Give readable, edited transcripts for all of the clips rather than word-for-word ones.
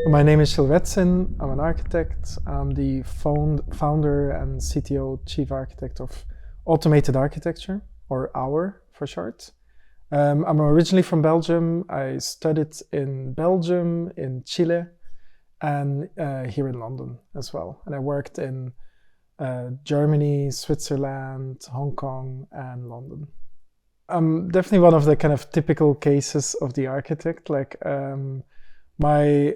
My name is Gilles Retsin. I'm an architect. I'm the founder and CTO, chief architect of automated architecture, or AUAR for short. I'm originally from Belgium. I studied in Belgium, in Chile, and here in London as well. And I worked in Germany, Switzerland, Hong Kong, and London. I'm definitely one of the kind of typical cases of the architect. My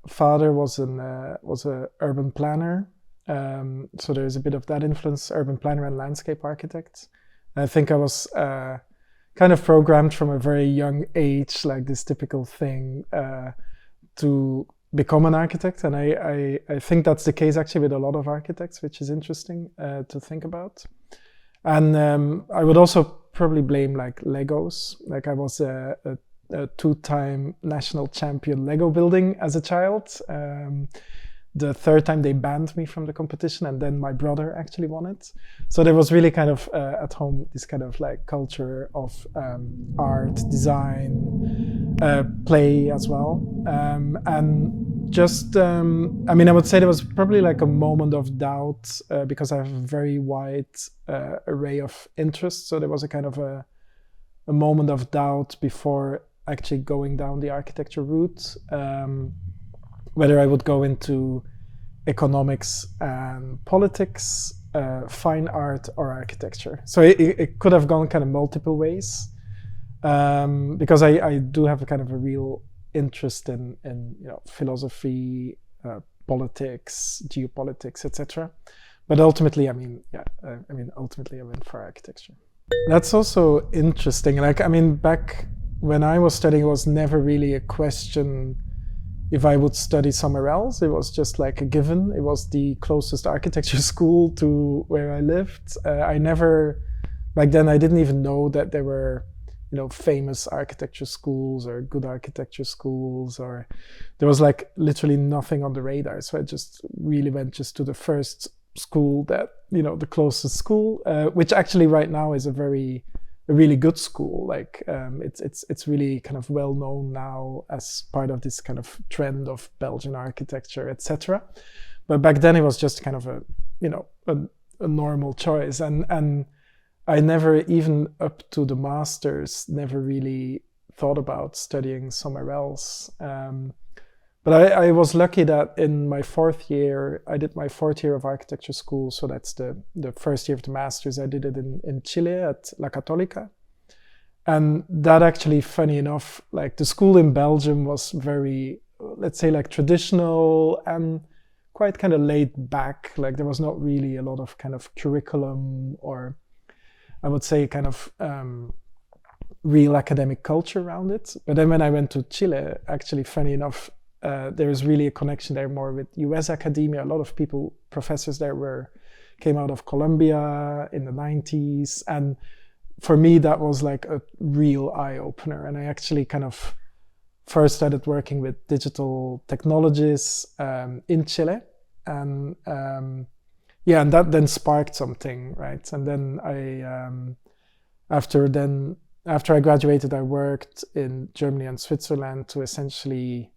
father was a urban planner, so there's a bit of that influence, urban planner and landscape architect. And I think I was kind of programmed from a very young age, like this typical thing, to become an architect. And I think that's the case actually with a lot of architects, which is interesting to think about. And I would also probably blame like Legos. Like I was a two-time national champion Lego building as a child. The third time they banned me from the competition, and then my brother actually won it. So there was really kind of at home this kind of like culture of art, design, play as well. And just, I mean, I would say there was probably like a moment of doubt because I have a very wide array of interests. So there was a kind of a moment of doubt before actually going down the architecture route, whether I would go into economics and politics, fine art, or architecture. So it could have gone kind of multiple ways, because I do have a kind of a real interest in philosophy, politics, geopolitics, etc. But ultimately, ultimately I went for architecture. That's also interesting. Like, I mean, back when I was studying, it was never really a question if I would study somewhere else. It was just like a given. It was the closest architecture school to where I lived. Back then I didn't even know that there were, famous architecture schools or good architecture schools, or there was like literally nothing on the radar. So I just really went just to the first school that, the closest school, which actually right now is a really good school. Like it's really kind of well known now as part of this kind of trend of Belgian architecture, etc. But back then it was just kind of a normal choice, and I never, even up to the masters, never really thought about studying somewhere else. But I was lucky that in my fourth year, I did my fourth year of architecture school. So that's the first year of the master's. I did it in Chile at La Católica. And that actually, funny enough, like the school in Belgium was very, let's say, like traditional and quite kind of laid back. Like there was not really a lot of kind of curriculum, or I would say kind of real academic culture around it. But then when I went to Chile, actually, funny enough, there is really a connection there more with US academia. A lot of people, professors there came out of Columbia in the 90s. And for me, that was like a real eye-opener. And I actually kind of first started working with digital technologies in Chile. And and that then sparked something, right? And then after I graduated, I worked in Germany and Switzerland to essentially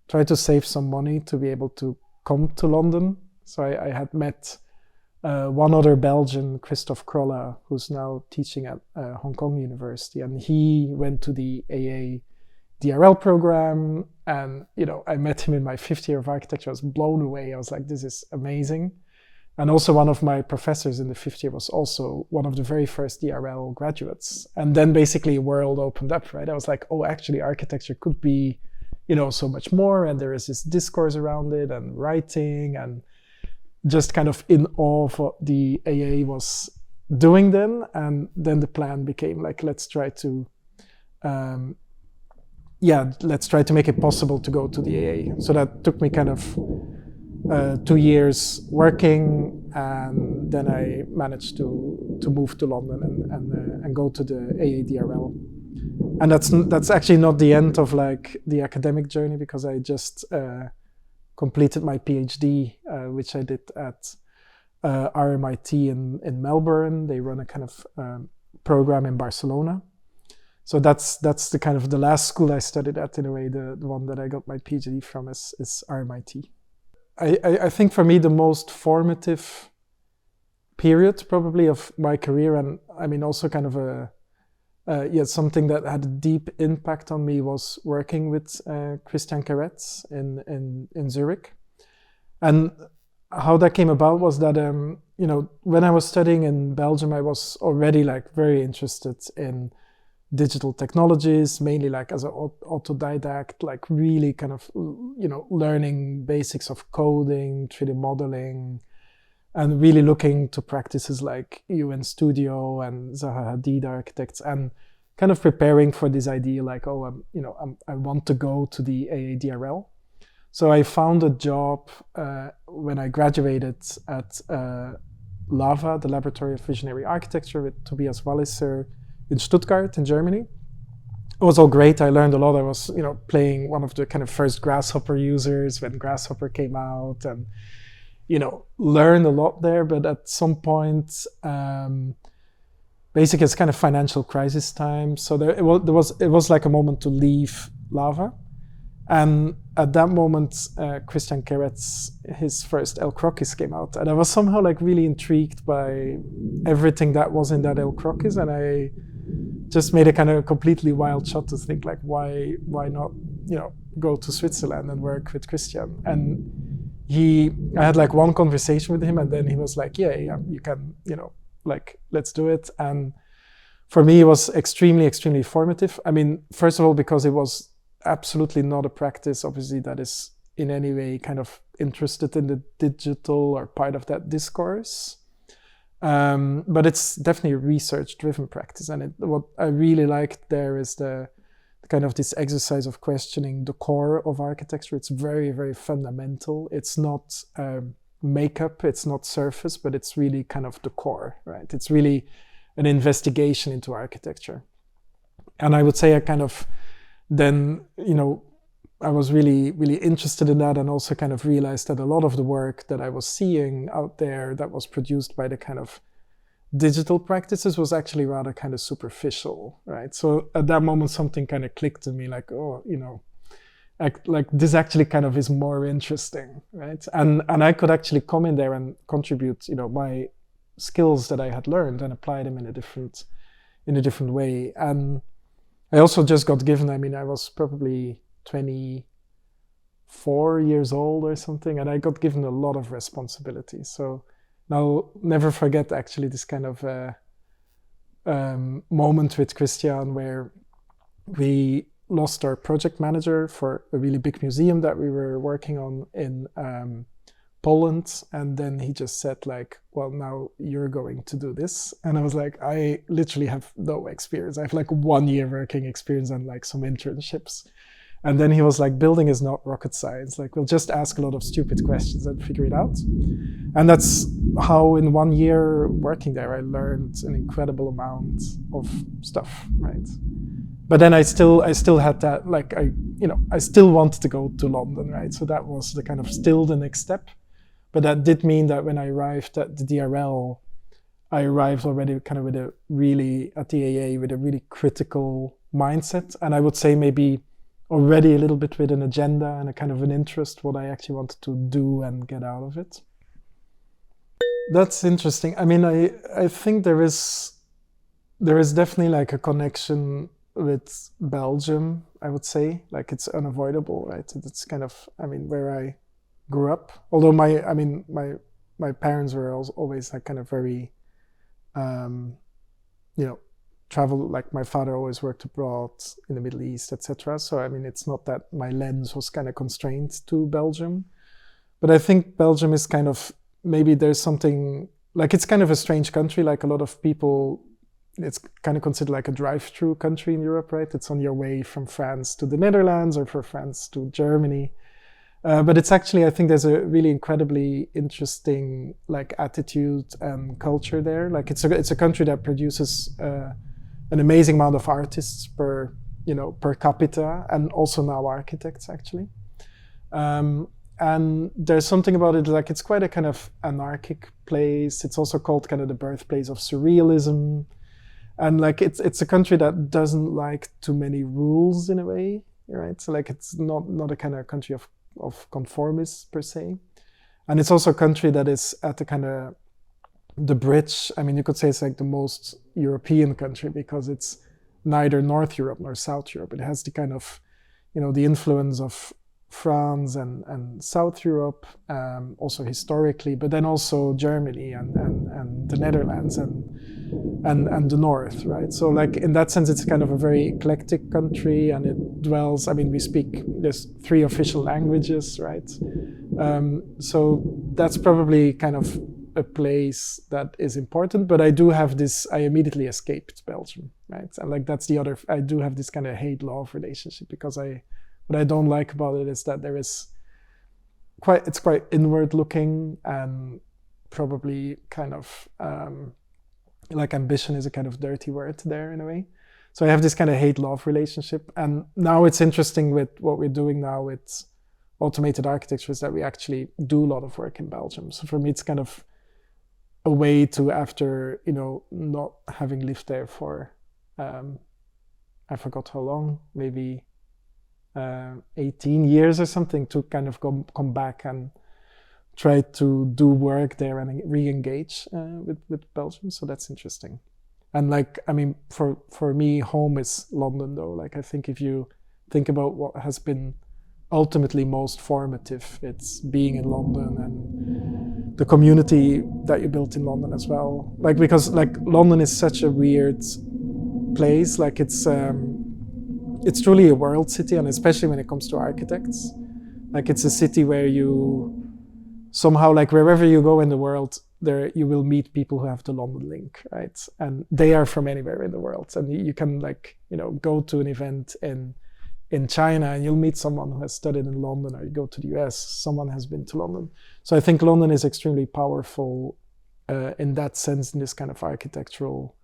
try to save some money to be able to come to London. So I had met one other Belgian, Christophe Krolla, who's now teaching at Hong Kong University, and he went to the AA DRL program. And I met him in my fifth year of architecture. I was blown away. I was like, this is amazing. And also one of my professors in the fifth year was also one of the very first DRL graduates. And then basically a world opened up, right? I was like, oh, actually architecture could be so much more, and there is this discourse around it, and writing, and just kind of in awe of what the AA was doing then. And then the plan became like, let's try to make it possible to go to the AA. So that took me kind of 2 years working, and then I managed to move to London and go to the AADRL. And that's actually not the end of like the academic journey, because I just completed my PhD, which I did at RMIT in Melbourne. They run a kind of program in Barcelona. So that's the kind of the last school I studied at, in a way. The one that I got my PhD from is RMIT. I think for me the most formative period probably of my career, and I mean also kind of something that had a deep impact on me, was working with Christian Keretz in Zurich. And how that came about was that when I was studying in Belgium, I was already like very interested in digital technologies, mainly like as an autodidact, like really kind of learning basics of coding, 3D modeling, and really looking to practices like UN Studio and Zaha Hadid architects, and kind of preparing for this idea like, I want to go to the AADRL. So I found a job when I graduated at LAVA, the Laboratory of Visionary Architecture, with Tobias Walliser in Stuttgart in Germany. It was all great. I learned a lot. I was, playing one of the kind of first Grasshopper users when Grasshopper came out, and learned a lot there. But at some point, basically it's kind of financial crisis time. So it was like a moment to leave LAVA. And at that moment, Christian Keretz, his first El Croquis came out. And I was somehow like really intrigued by everything that was in that El Croquis. And I just made a kind of completely wild shot to think like, why not, go to Switzerland and work with Christian. And I had like one conversation with him, and then he was like, yeah, you can, like, let's do it. And for me, it was extremely, extremely formative. I mean, first of all, because it was absolutely not a practice, obviously, that is in any way kind of interested in the digital or part of that discourse. But it's definitely a research-driven practice. And what I really liked there is the kind of this exercise of questioning the core of architecture. It's very, very fundamental. It's not makeup, it's not surface, but it's really kind of the core, right? It's really an investigation into architecture. And I would say I kind of then, I was really, really interested in that, and also kind of realized that a lot of the work that I was seeing out there that was produced by the kind of digital practices was actually rather kind of superficial, right? So at that moment, something kind of clicked to me like, like this actually kind of is more interesting, right? And I could actually come in there and contribute, my skills that I had learned and apply them in a different way. And I also just got given, I was probably 24 years old or something, and I got given a lot of responsibility. So I'll never forget actually this kind of moment with Christian where we lost our project manager for a really big museum that we were working on in Poland. And then he just said like, well, now you're going to do this. And I was like, I literally have no experience. I have like 1 year working experience and like some internships. And then he was like, building is not rocket science. Like, we'll just ask a lot of stupid questions and figure it out. And that's how in 1 year working there, I learned an incredible amount of stuff, right? But then I still had that, like, I still wanted to go to London, right? So that was the kind of still the next step. But that did mean that when I arrived at the DRL, I arrived already kind of at the AA with a really critical mindset. And I would say maybe already a little bit with an agenda and a kind of an interest, what I actually wanted to do and get out of it. That's interesting. I think there is definitely like a connection with Belgium, I would say. Like, it's unavoidable, right? It's kind of, where I grew up. Although my parents were always like kind of very, travel, like my father always worked abroad in the Middle East, etc. So, it's not that my lens was kind of constrained to Belgium. But I think Belgium is kind of, maybe there's something, like, it's kind of a strange country. Like, a lot of people, it's kind of considered like a drive-through country in Europe, right? It's on your way from France to the Netherlands or from France to Germany. But it's actually, I think there's a really incredibly interesting like attitude and culture there. Like, it's a country that produces an amazing amount of artists per capita, and also now architects actually. And there's something about it, like, it's quite a kind of anarchic place. It's also called kind of the birthplace of surrealism. And like it's a country that doesn't like too many rules in a way, right? So like it's not a kind of country of conformists per se. And it's also a country that is at the kind of the bridge. I mean, you could say it's like the most European country because it's neither North Europe nor South Europe. It has the kind of, the influence of France and South Europe, also historically, but then also Germany and the Netherlands and the North, right? So like in that sense, it's kind of a very eclectic country, and it dwells, I mean, there's 3 official languages, right? So that's probably kind of a place that is important, but I do have I immediately escaped Belgium, right? And like that's I do have this kind of hate-love relationship because what I don't like about it is that it's quite inward looking, and probably kind of like ambition is a kind of dirty word there in a way. So I have this kind of hate-love relationship. And now it's interesting with what we're doing now with automated architecture is that we actually do a lot of work in Belgium. So for me, it's kind of a way to, after, not having lived there for, I forgot how long, maybe 18 years or something, to kind of come back and try to do work there and re-engage with Belgium. So that's interesting. And like, I mean, for me, home is London though. Like I think if you think about what has been ultimately most formative, it's being in London and the community that you built in London as well. Like, because like London is such a weird place. Like it's truly a world city, and especially when it comes to architects. Like it's a city where you somehow, like wherever you go in the world, there you will meet people who have the London link, right? And they are from anywhere in the world. And you can like, go to an event in China and you'll meet someone who has studied in London, or you go to the US, someone has been to London. So I think London is extremely powerful in that sense, in this kind of architectural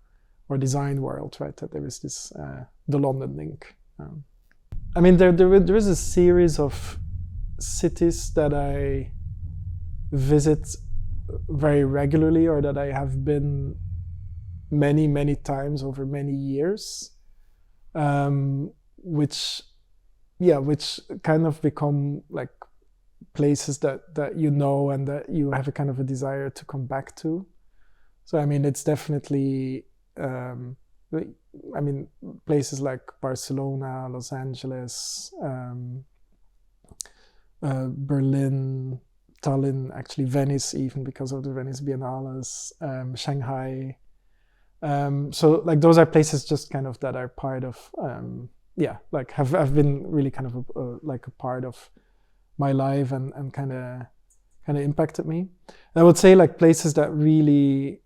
or design world, right? That there is this, the London link. I mean, there is a series of cities that I visit very regularly, or that I have been many times over many years, which kind of become like places that and that you have a kind of a desire to come back to. So I mean, it's definitely places like Barcelona, Los Angeles, Berlin, Tallinn, actually Venice, even because of the Venice Biennales, Shanghai. So like those are places just kind of that are part of, like have been really kind of like a part of my life and kind of impacted me. And I would say like places that really,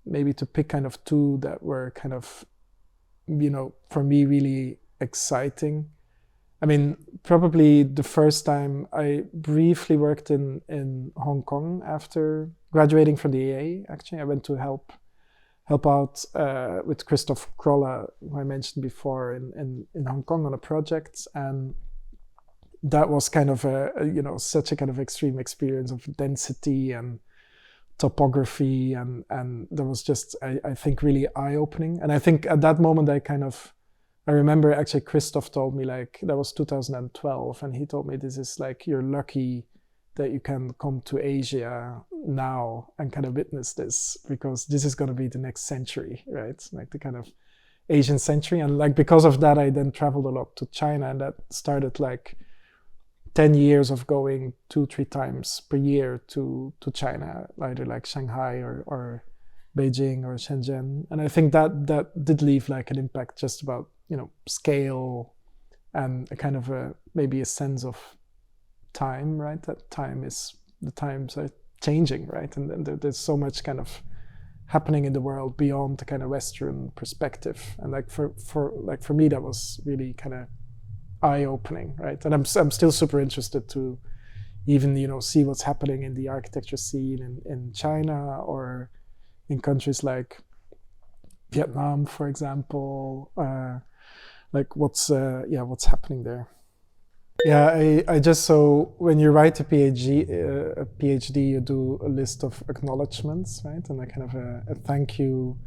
maybe to pick kind of 2 that were kind of, for me really exciting. I mean, probably the first time I briefly worked in Hong Kong after graduating from the AA. Actually, I went to help out with Christoph Krolla, who I mentioned before, in Hong Kong on a project, and that was kind of such a kind of extreme experience of density and topography, and that was just I think really eye-opening. And I think at that moment I remember actually Christoph told me, like, that was 2012, and he told me, this is like, you're lucky that you can come to Asia now and kind of witness this, because this is going to be the next century, right? Like the kind of Asian century. And like because of that, I then traveled a lot to China, and that started like 10 years of going 2-3 times per year to China, either like Shanghai or Beijing or Shenzhen. And I think that did leave like an impact just about, scale and a kind of maybe a sense of time, right? That the times are changing, right? And there's so much kind of happening in the world beyond the kind of Western perspective. And like for me, that was really kind of eye-opening, right? And I'm still super interested to even, see what's happening in the architecture scene in China or in countries like Vietnam, for example, like what's happening there. Yeah, I just, so when you write a PhD, you do a list of acknowledgements, right? And a kind of a thank you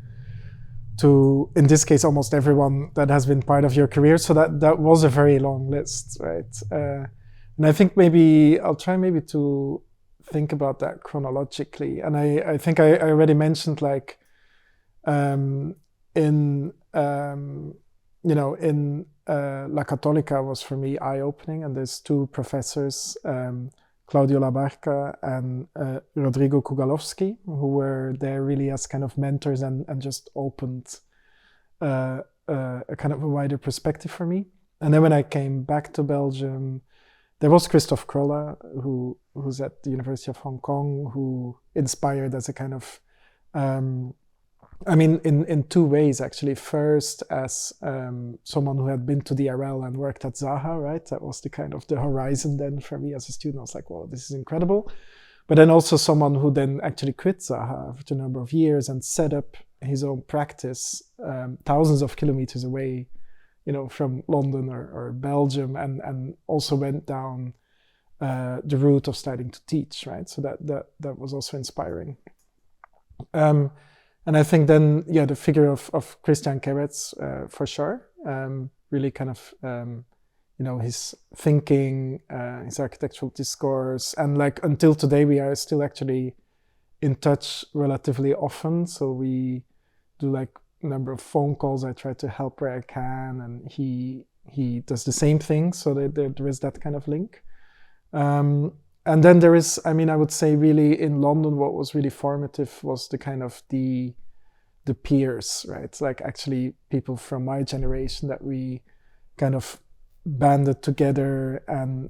to, in this case, almost everyone that has been part of your career. So that was a very long list, right? And I think maybe I'll try maybe to think about that chronologically. And I think I already mentioned, like, in La Católica was for me eye-opening, and there's two professors, Claudio Labarca and Rodrigo Kugalowski, who were there really as kind of mentors and just opened a kind of a wider perspective for me. And then when I came back to Belgium, there was Christophe Krolla, who's at the University of Hong Kong, who inspired as a kind of, in two ways, actually. First, as someone who had been to the RL and worked at Zaha, right? That was the kind of the horizon then for me as a student. I was like, wow, this is incredible. But then also someone who then actually quit Zaha after a number of years and set up his own practice thousands of kilometers away, from London or Belgium, and also went down the route of starting to teach, right? So that was also inspiring. And I think then, the figure of Christian Keretz, for sure, really kind of, his thinking, his architectural discourse, and like until today, we are still actually in touch relatively often. So we do like a number of phone calls. I try to help where I can, and he does the same thing. So there is that kind of link. And then there is, I would say really in London, what was really formative was the kind of the peers, right? Like actually people from my generation that we kind of banded together and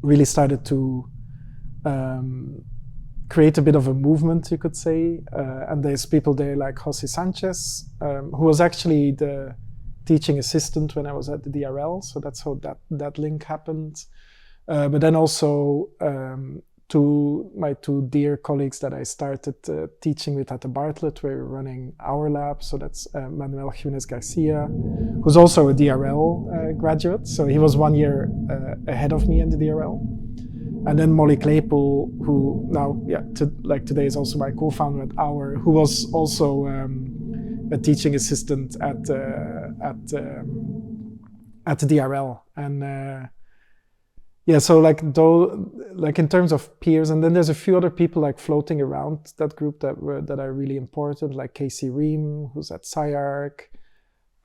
really started to create a bit of a movement, you could say. And there's people there like Jose Sanchez, who was actually the teaching assistant when I was at the DRL. So that's how that link happened. But then also to my two dear colleagues that I started teaching with at the Bartlett, where we're running our lab. So that's Manuel Jimenez Garcia, who's also a DRL graduate. So he was 1 year ahead of me in the DRL. And then Molly Claypool, who now, today is also my co-founder at AUAR, who was also a teaching assistant at the DRL. And so like in terms of peers, and then there's a few other people like floating around that group that are really important, like Casey Ream, who's at SciArc,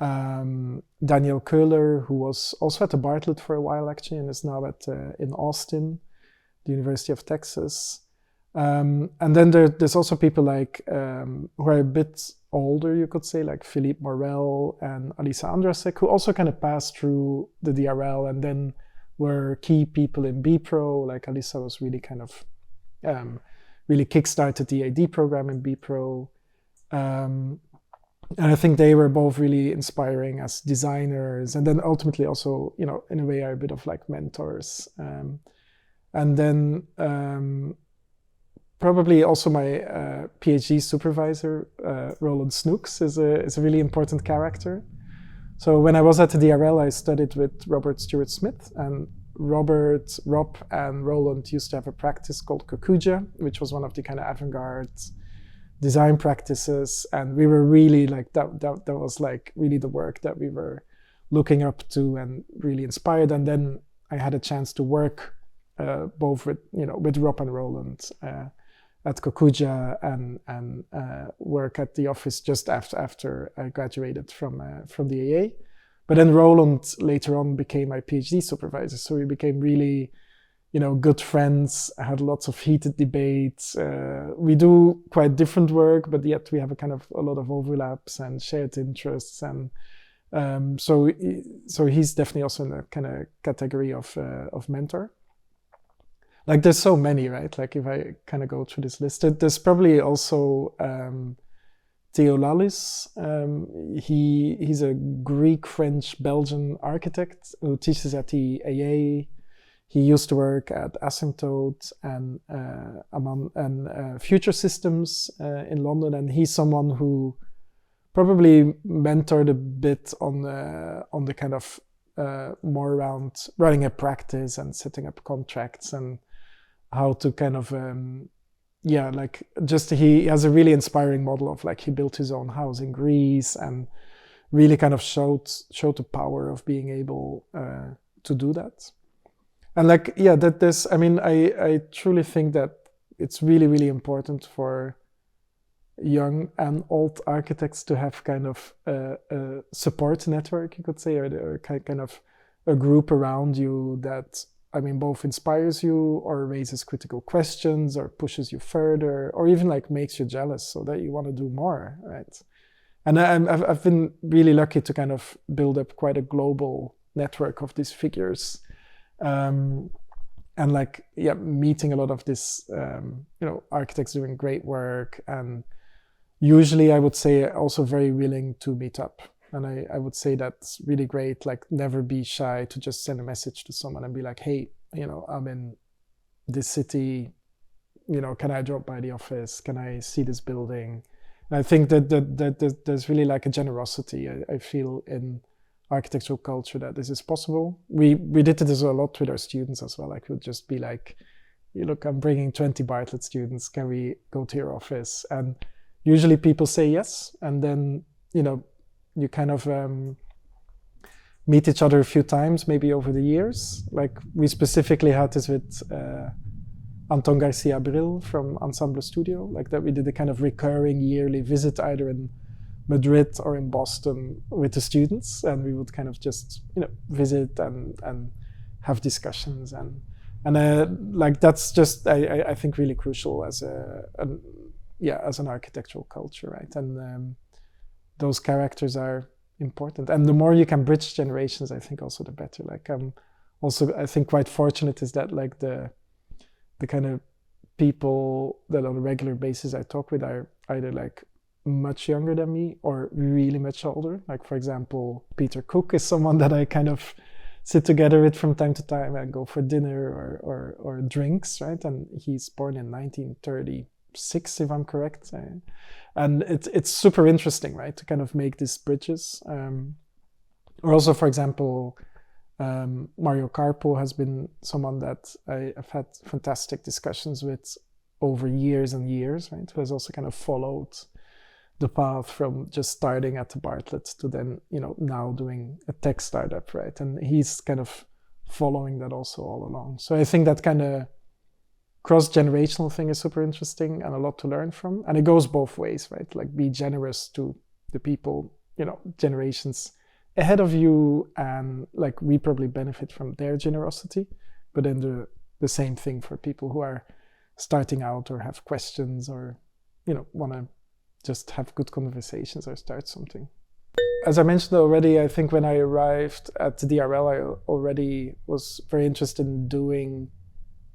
Daniel Köhler, who was also at the Bartlett for a while actually, and is now in Austin, the University of Texas. And then there's also people like who are a bit older, you could say, like Philippe Morel and Alisa Andrasek, who also kind of passed through the DRL and then were key people in BPro. Like Alisa was really kind of really kickstarted the AD program in BPro. And I think they were both really inspiring as designers, and then ultimately also, in a way are a bit of like mentors. And then probably also my PhD supervisor, Roland Snooks, is a really important character. So when I was at the DRL, I studied with Robert Stewart Smith, and Rob and Roland used to have a practice called Kokuja, which was one of the kind of avant-garde design practices. And we were really like, that was like really the work that we were looking up to and really inspired. And then I had a chance to work both with Rob and Roland at Kokuja and work at the office just after I graduated from the AA. But then Roland later on became my PhD supervisor, so we became really, good friends. I had lots of heated debates. We do quite different work, but yet we have a lot of overlaps and shared interests, and so he's definitely also in a kind of category of mentor. Like there's so many, right? Like if I kind of go through this list, there's probably also Theo Lallis. He's a Greek-French-Belgian architect who teaches at the AA. He used to work at Asymptote and Future Systems in London, and he's someone who probably mentored a bit on the kind of more around running a practice and setting up contracts and how to kind of yeah, like just he has a really inspiring model of like he built his own house in Greece and really kind of showed the power of being able to do that. And like, yeah, that this, I mean, I truly think that it's really, really important for young and old architects to have kind of a support network, you could say, or kind of a group around you that, I mean, both inspires you or raises critical questions or pushes you further or even like makes you jealous so that you want to do more, right? And I've been really lucky to kind of build up quite a global network of these figures. And like, yeah, meeting a lot of this, architects doing great work. And usually I would say also very willing to meet up. And I would say that's really great. Like never be shy to just send a message to someone and be like, hey, I'm in this city, can I drop by the office? Can I see this building? And I think that there's really like a generosity, I feel, in architectural culture that this is possible. We did this a lot with our students as well. Like we'd just be like, look, I'm bringing 20 Bartlett students. Can we go to your office? And usually people say yes. And then, you kind of meet each other a few times, maybe over the years. Like we specifically had this with Anton Garcia Bril from Ensemble Studio, like that we did a kind of recurring yearly visit either in Madrid or in Boston with the students, and we would kind of just visit and have discussions and like that's just I think really crucial as as an architectural culture, right? And those characters are important, and the more you can bridge generations, I think also the better. Like I'm also, I think, quite fortunate is that like the kind of people that on a regular basis I talk with are either like much younger than me or really much older. Like for example, Peter Cook is someone that I kind of sit together with from time to time and go for dinner or drinks, right? And he's born in 1936, if I'm correct. And it's super interesting, right, to kind of make these bridges. Or also, for example, Mario Carpo has been someone that I've had fantastic discussions with over years and years, right? Who has also kind of followed the path from just starting at the Bartlett to then, now doing a tech startup, right? And he's kind of following that also all along. So I think that kind of cross-generational thing is super interesting and a lot to learn from. And it goes both ways, right? Like be generous to the people, generations ahead of you, and like we probably benefit from their generosity, but then the same thing for people who are starting out or have questions or, want to just have good conversations or start something. As I mentioned already, I think when I arrived at the DRL, I already was very interested in doing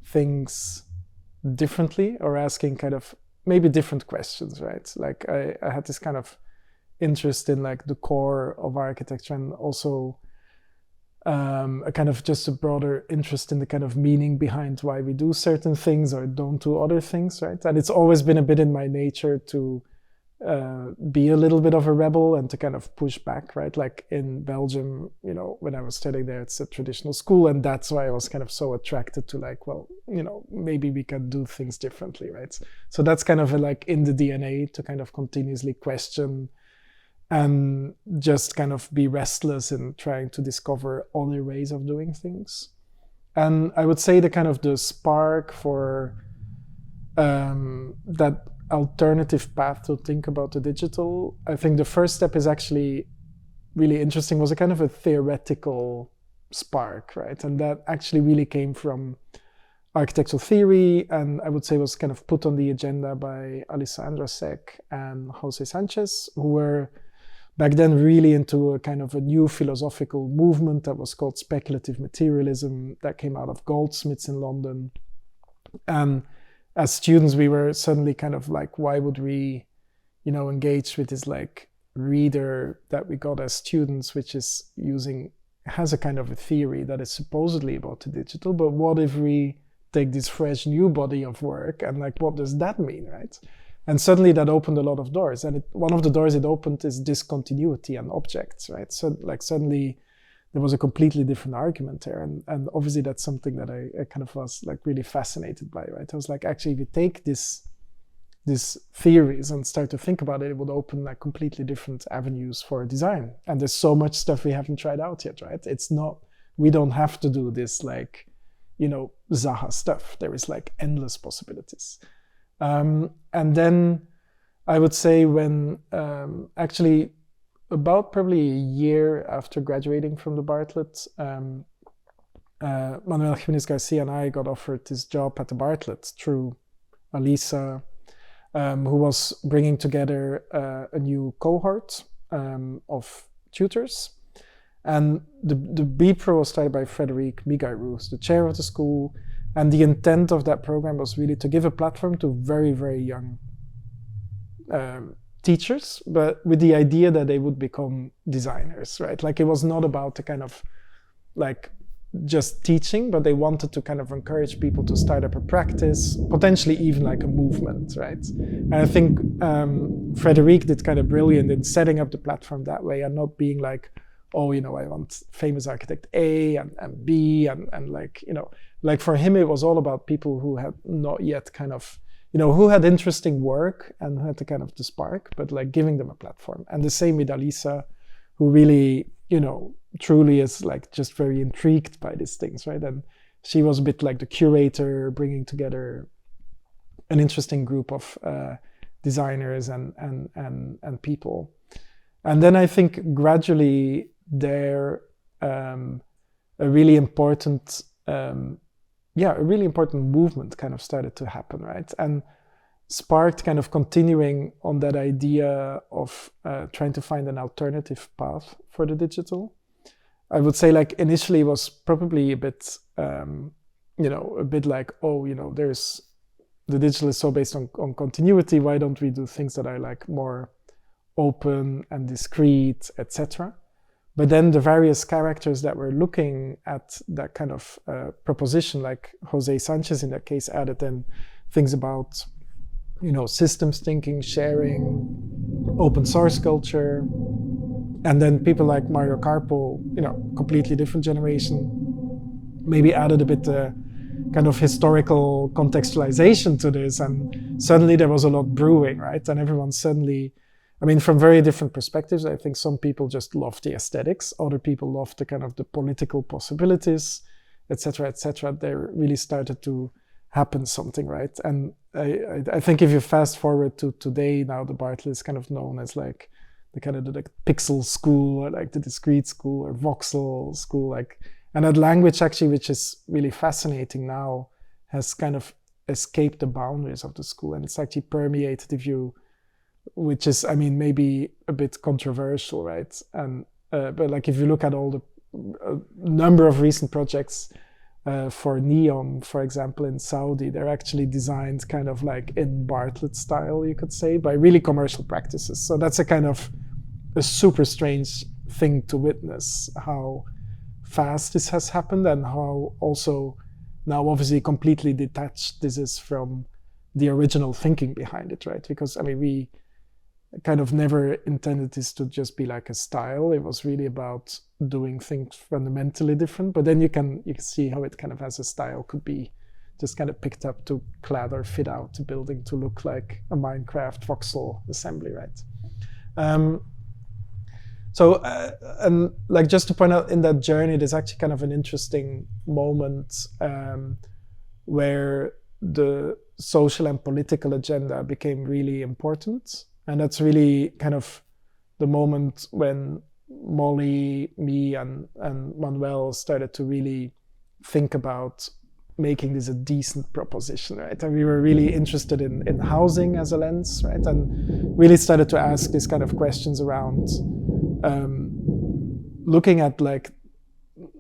things differently or asking kind of maybe different questions, right? Like I had this kind of interest in like the core of architecture, and also a kind of just a broader interest in the kind of meaning behind why we do certain things or don't do other things, right? And it's always been a bit in my nature to be a little bit of a rebel and to kind of push back, right? Like in Belgium, when I was studying there, it's a traditional school, and that's why I was kind of so attracted to like, well, maybe we can do things differently, right? So that's kind of like in the DNA to kind of continuously question and just kind of be restless in trying to discover other ways of doing things. And I would say the kind of the spark for that alternative path to think about the digital, I think the first step is actually really interesting, was a kind of a theoretical spark, right? And that actually really came from architectural theory, and I would say was kind of put on the agenda by Alessandra Sec and Jose Sanchez, who were back then really into a kind of a new philosophical movement that was called speculative materialism, that came out of Goldsmiths in London. And as students, we were suddenly kind of like, why would we, engage with this like reader that we got as students, which has a kind of a theory that is supposedly about the digital, but what if we take this fresh new body of work and like, what does that mean, right? And suddenly that opened a lot of doors. And one of the doors it opened is discontinuity and objects, right? So like suddenly there was a completely different argument there. And obviously that's something that I kind of was like really fascinated by, right? I was like, actually, if you take this these theories and start to think about it, it would open like completely different avenues for design. And there's so much stuff we haven't tried out yet, right? It's not, we don't have to do this like, you know, Zaha stuff. There is like endless possibilities. And then I would say when actually about probably a year after graduating from the Bartlett, Manuel Jimenez Garcia and I got offered this job at the Bartlett through Alisa, who was bringing together a new cohort of tutors. And the B-Pro was started by Frédéric Migayrou, who's the chair of the school. And the intent of that program was really to give a platform to very, very young teachers, but with the idea that they would become designers, right? Like it was not about the kind of like just teaching, but they wanted to kind of encourage people to start up a practice, potentially even like a movement, right? And I think Frédéric did kind of brilliant in setting up the platform that way and not being like, oh, you know, I want famous architect A and B and like, you know, like for him, it was all about people who had not yet kind of, you know, who had interesting work and who had the kind of the spark, but like giving them a platform. And the same with Alisa, who really, you know, truly is like just very intrigued by these things, right? And she was a bit like the curator, bringing together an interesting group of designers and people. And then I think gradually there a really important movement kind of started to happen, right? And sparked kind of continuing on that idea of trying to find an alternative path for the digital. I would say like initially it was probably a bit, you know, a bit like, oh, you know, there's, the digital is so based on continuity, why don't we do things that are like more open and discrete, etc. But then the various characters that were looking at that kind of proposition, like Jose Sanchez in that case, added then things about, you know, systems thinking, sharing, open source culture. And then people like Mario Carpo, you know, completely different generation, maybe added a bit kind of historical contextualization to this. And suddenly there was a lot brewing, right? And everyone suddenly, I mean, from very different perspectives, I think some people just love the aesthetics, other people love the kind of the political possibilities, etc., etc. There really started to happen something, right? And I think if you fast forward to today, now the Bartlett is kind of known as like the kind of the pixel school, or like the discrete school, or voxel school, like, and that language actually, which is really fascinating now, has kind of escaped the boundaries of the school, and it's actually permeated the view, which is, I mean, maybe a bit controversial, right? And but like if you look at all the number of recent projects for NEOM, for example, in Saudi, they're actually designed kind of like in Bartlett style, you could say, by really commercial practices. So that's a kind of a super strange thing to witness, how fast this has happened and how also now obviously completely detached this is from the original thinking behind it, right? Because I mean, we kind of never intended this to just be like a style. It was really about doing things fundamentally different. But then you can see how it kind of as a style could be just kind of picked up to clad or fit out the building to look like a Minecraft voxel assembly, right? So, and like just to point out in that journey, there's actually kind of an interesting moment where the social and political agenda became really important. And that's really kind of the moment when Molly, me, and Manuel started to really think about making this a decent proposition, right? And we were really interested in housing as a lens, right? And really started to ask these kind of questions around looking at like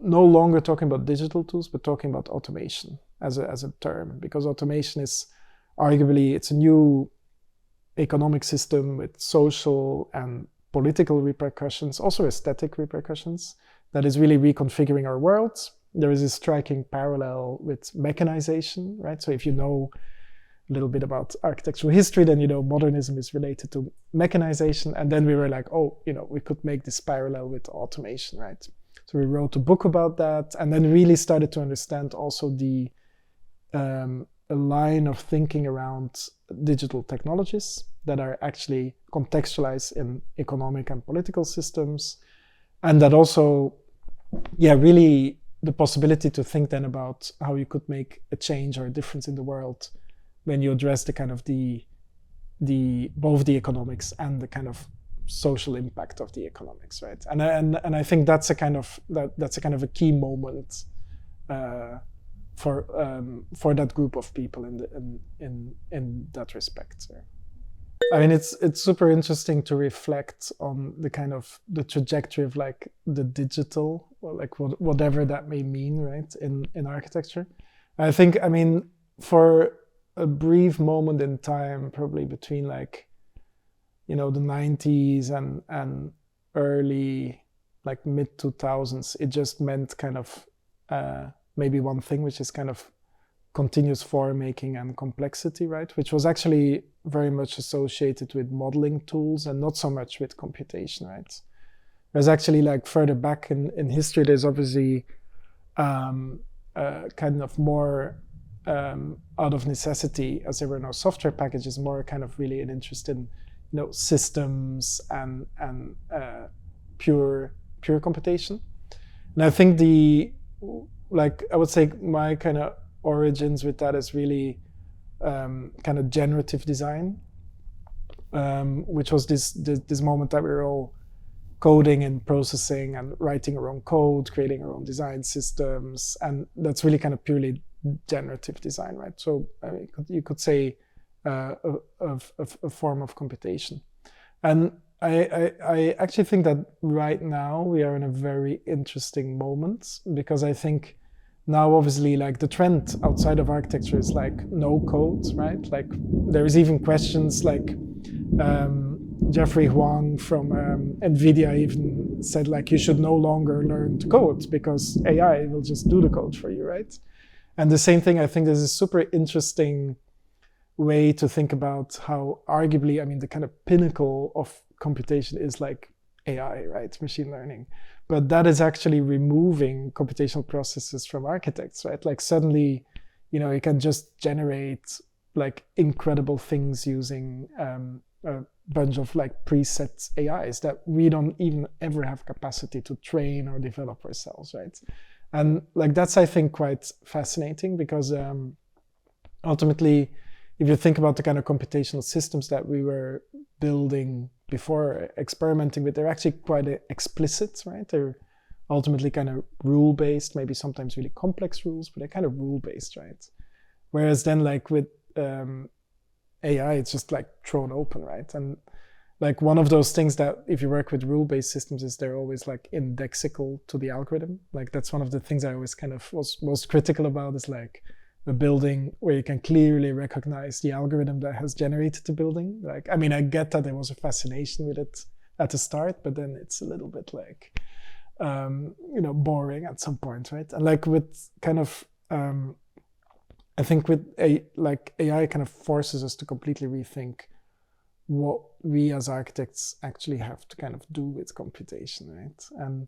no longer talking about digital tools, but talking about automation as a term, because automation is arguably, it's a new economic system with social and political repercussions, also aesthetic repercussions, that is really reconfiguring our world. There is a striking parallel with mechanization, right? So if you know a little bit about architectural history, then you know modernism is related to mechanization. And then we were like, oh, you know, we could make this parallel with automation, right? So we wrote a book about that, and then really started to understand also the a line of thinking around digital technologies that are actually contextualized in economic and political systems, and that also, really the possibility to think then about how you could make a change or a difference in the world when you address the kind of the both the economics and the kind of social impact of the economics, right? And I think that's a kind of a key moment for that group of people in that respect. Yeah. I mean, it's super interesting to reflect on the kind of the trajectory of like the digital, or like whatever that may mean, right, in architecture. I think, I mean, for a brief moment in time, probably between like, the 90s and early, like mid 2000s, it just meant kind of maybe one thing, which is kind of continuous form making and complexity, right? Which was actually very much associated with modeling tools and not so much with computation, right? There's actually like further back in history, there's obviously kind of more out of necessity, as there were no software packages, more kind of really an interest in systems and pure computation. And I think I would say my kind of origins with that is really kind of generative design, which was this moment that we were all coding and processing and writing our own code, creating our own design systems, and that's really kind of purely generative design, right? So I mean, you could say a form of computation. And I actually think that right now we are in a very interesting moment, because I think now obviously like the trend outside of architecture is like no code, right? Like there's even questions like Jeffrey Huang from NVIDIA even said like you should no longer learn to code because AI will just do the code for you, right? And the same thing, I think there's a super interesting way to think about how arguably, I mean, the kind of pinnacle of computation is like AI, right? Machine learning. But that is actually removing computational processes from architects, right? Like suddenly, you can just generate like incredible things using a bunch of like preset AIs that we don't even ever have capacity to train or develop ourselves, right? And like that's, I think, quite fascinating, because ultimately, if you think about the kind of computational systems that we were building before, experimenting with, they're actually quite explicit, right? They're ultimately kind of rule-based, maybe sometimes really complex rules, but they're kind of rule-based, right? Whereas then like with AI, it's just like thrown open, right? And like one of those things that if you work with rule-based systems is they're always like indexical to the algorithm. Like that's one of the things I always kind of was most critical about, is like a building where you can clearly recognize the algorithm that has generated the building. Like, I mean, I get that there was a fascination with it at the start, but then it's a little bit like, boring at some point, right? And like with kind of, I think with AI kind of forces us to completely rethink what we as architects actually have to kind of do with computation, right?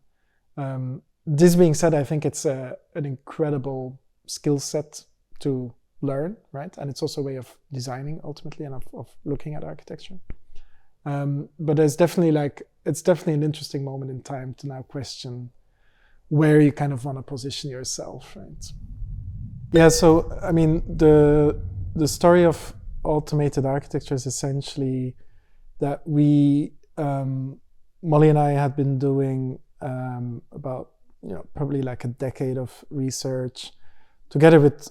And this being said, I think it's an incredible skill set to learn, right? And it's also a way of designing ultimately, and of looking at architecture. But there's definitely it's definitely an interesting moment in time to now question where you kind of want to position yourself, right? Yeah, so I mean, the story of automated architecture is essentially that we, Molly and I had been doing about, probably like a decade of research together with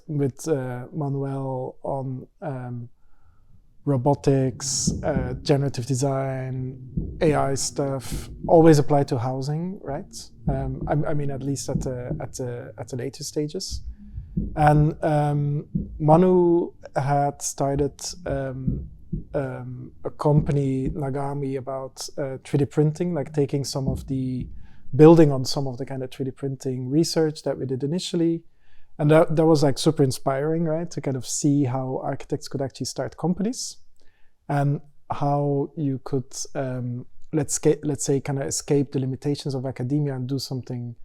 Manuel on robotics, generative design, AI stuff, always applied to housing, right? I mean, at least at the later stages. And Manu had started a company, Nagami, about 3D printing, like taking building on some of the kind of 3D printing research that we did initially. And that was like super inspiring, right? To kind of see how architects could actually start companies, and how you could, let's say, kind of escape the limitations of academia and do something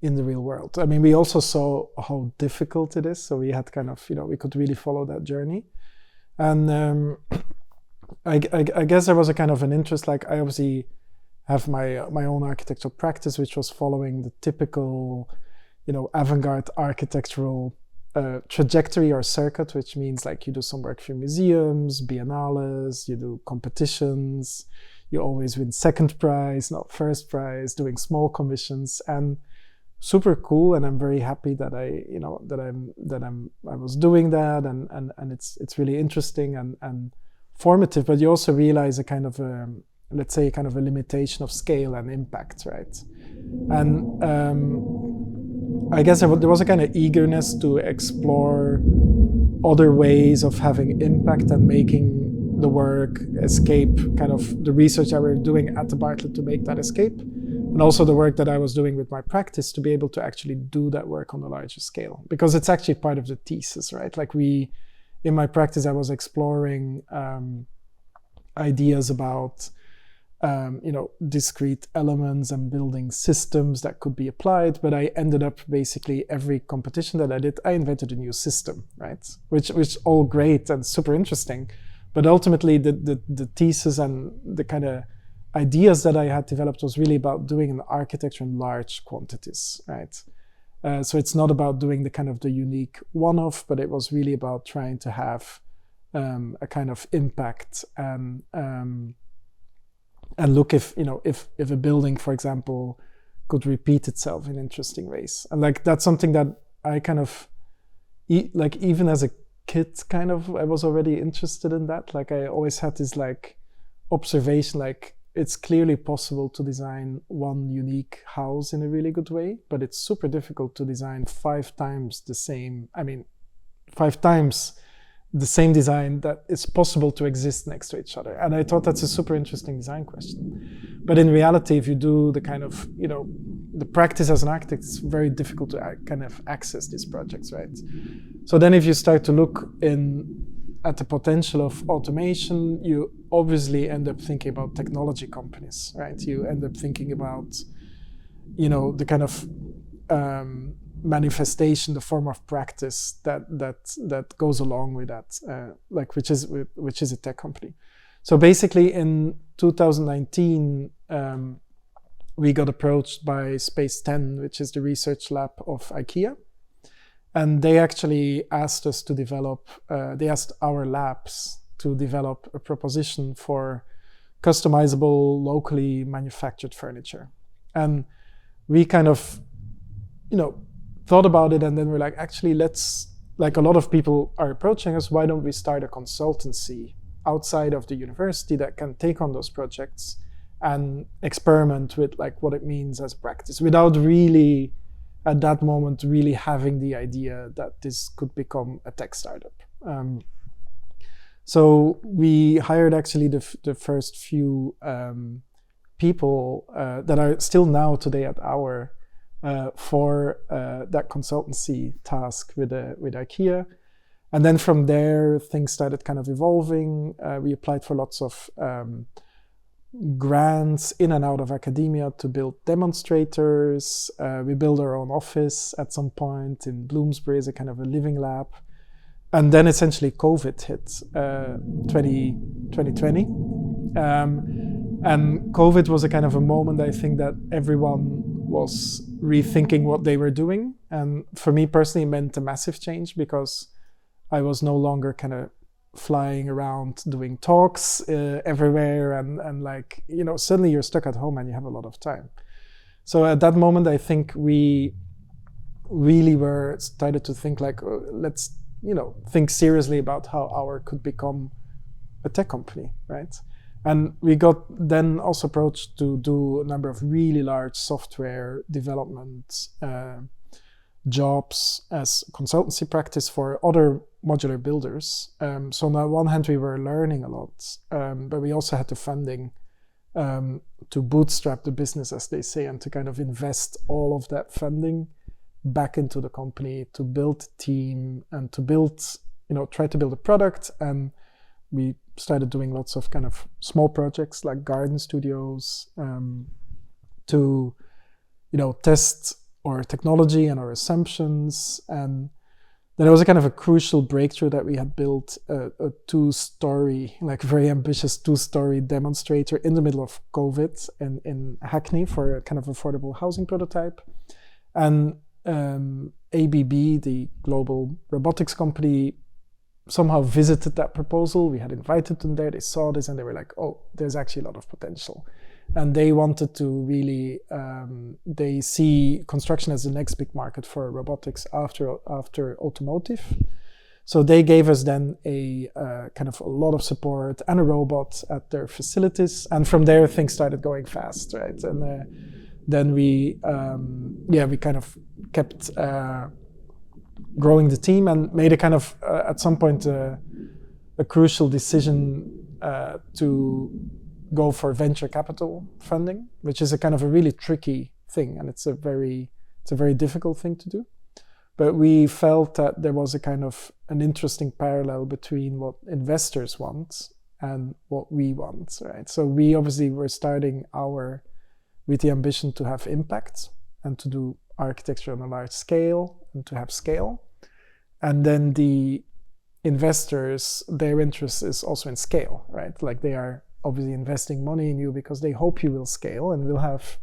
in the real world. I mean, we also saw how difficult it is, so we had kind of, we could really follow that journey. And I guess there was a kind of an interest, like I obviously have my own architectural practice, which was following the typical, avant-garde architectural trajectory or circuit, which means like you do some work for museums, biennales, you do competitions, you always win second prize, not first prize, doing small commissions, and super cool. And I'm very happy that I was doing that, and it's really interesting and formative. But you also realize a kind of let's say kind of a limitation of scale and impact, right? And I guess there was a kind of eagerness to explore other ways of having impact and making the work escape kind of the research that we were doing at the Bartlett to make that escape, and also the work that I was doing with my practice to be able to actually do that work on a larger scale, because it's actually part of the thesis, right? Like in my practice, I was exploring ideas about discrete elements and building systems that could be applied, but I ended up basically every competition that I did, I invented a new system, right? Which all great and super interesting, but ultimately the thesis and the kind of ideas that I had developed was really about doing an architecture in large quantities, right? So it's not about doing the kind of the unique one-off, but it was really about trying to have a kind of impact and look if a building, for example, could repeat itself in interesting ways. And like that's something that I kind of like even as a kid kind of I was already interested in that. Like I always had this like observation, like it's clearly possible to design one unique house in a really good way, but it's super difficult to design 5 times the same design that is possible to exist next to each other. And I thought that's a super interesting design question. But in reality, if you do the kind of, the practice as an architect, it's very difficult to kind of access these projects, right? So then if you start to look at the potential of automation, you obviously end up thinking about technology companies, right? You end up thinking about, the kind of manifestation, the form of practice that goes along with that, which is a tech company. So basically, in 2019, we got approached by Space 10, which is the research lab of IKEA, and they actually asked us to develop. They asked our labs to develop a proposition for customizable, locally manufactured furniture, and we kind of, thought about it, and then we're like, actually, let's, like a lot of people are approaching us, why don't we start a consultancy outside of the university that can take on those projects and experiment with like what it means as practice without really, at that moment, really having the idea that this could become a tech startup. So we hired actually the first few people that are still now today at AUAR for that consultancy task with IKEA. And then from there, things started kind of evolving. We applied for lots of grants in and out of academia to build demonstrators. We built our own office at some point in Bloomsbury as a kind of a living lab. And then essentially COVID hit 2020. And COVID was a kind of a moment, I think, that everyone was rethinking what they were doing. And for me personally, it meant a massive change because I was no longer kind of flying around doing talks everywhere. And like, suddenly you're stuck at home and you have a lot of time. So at that moment, I think we really started to think like, let's, think seriously about how AUAR could become a tech company, right? And we got then also approached to do a number of really large software development jobs as consultancy practice for other modular builders. So on the one hand, we were learning a lot, but we also had the funding to bootstrap the business, as they say, and to kind of invest all of that funding back into the company to build a team and to build, try to build a product. And we started doing lots of kind of small projects like garden studios to, test our technology and our assumptions. And then it was a kind of a crucial breakthrough that we had built a 2-story, like very ambitious 2-story demonstrator in the middle of COVID in Hackney for a kind of affordable housing prototype. And ABB, the global robotics company, somehow visited that proposal. We had invited them there, they saw this and they were like, oh, there's actually a lot of potential. And they wanted to really, they see construction as the next big market for robotics after automotive. So they gave us then a kind of a lot of support and a robot at their facilities. And from there, things started going fast, right? And then we kind of kept growing the team and made a kind of, at some point, a crucial decision to go for venture capital funding, which is a kind of a really tricky thing, and it's a very difficult thing to do. But we felt that there was a kind of an interesting parallel between what investors want and what we want, right? So we obviously were starting with the ambition to have impact and to do architecture on a large scale and to have scale. And then the investors, their interest is also in scale, right? Like they are obviously investing money in you because they hope you will scale and will have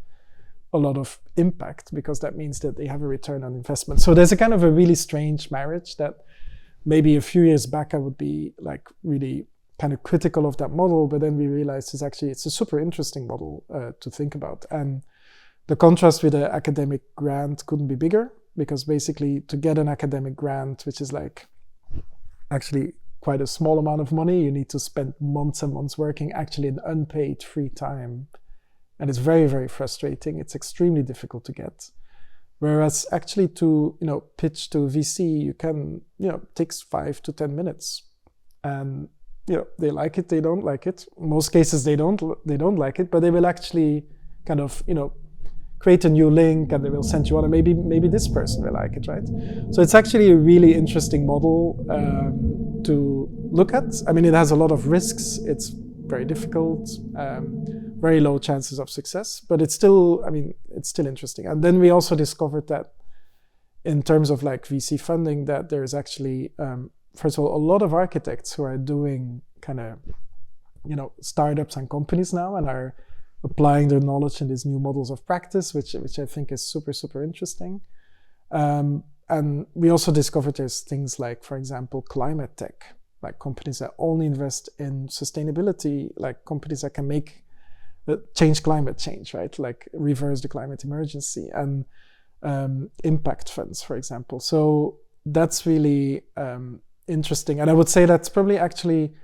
a lot of impact, because that means that they have a return on investment. So there's a kind of a really strange marriage that maybe a few years back I would be like really kind of critical of that model, but then we realized it's a super interesting model to think about. And the contrast with an academic grant couldn't be bigger, because basically to get an academic grant, which is like actually quite a small amount of money, you need to spend months and months working actually in unpaid free time. And it's very, very frustrating. It's extremely difficult to get. Whereas actually to, pitch to VC, you can, takes 5 to 10 minutes. And, they like it, they don't like it. In most cases, they don't like it, but they will actually kind of, create a new link and they will send you on, and maybe this person will like it, right? So it's actually a really interesting model to look at. I mean, it has a lot of risks. It's very difficult, very low chances of success, but it's still interesting. And then we also discovered that in terms of like VC funding, that there's actually, first of all, a lot of architects who are doing kind of, startups and companies now and are applying their knowledge in these new models of practice, which I think is super, super interesting. And we also discovered there's things like, for example, climate tech, like companies that only invest in sustainability, like companies that can change climate change, right? Like reverse the climate emergency, and impact funds, for example. So that's really interesting. And I would say that's probably actually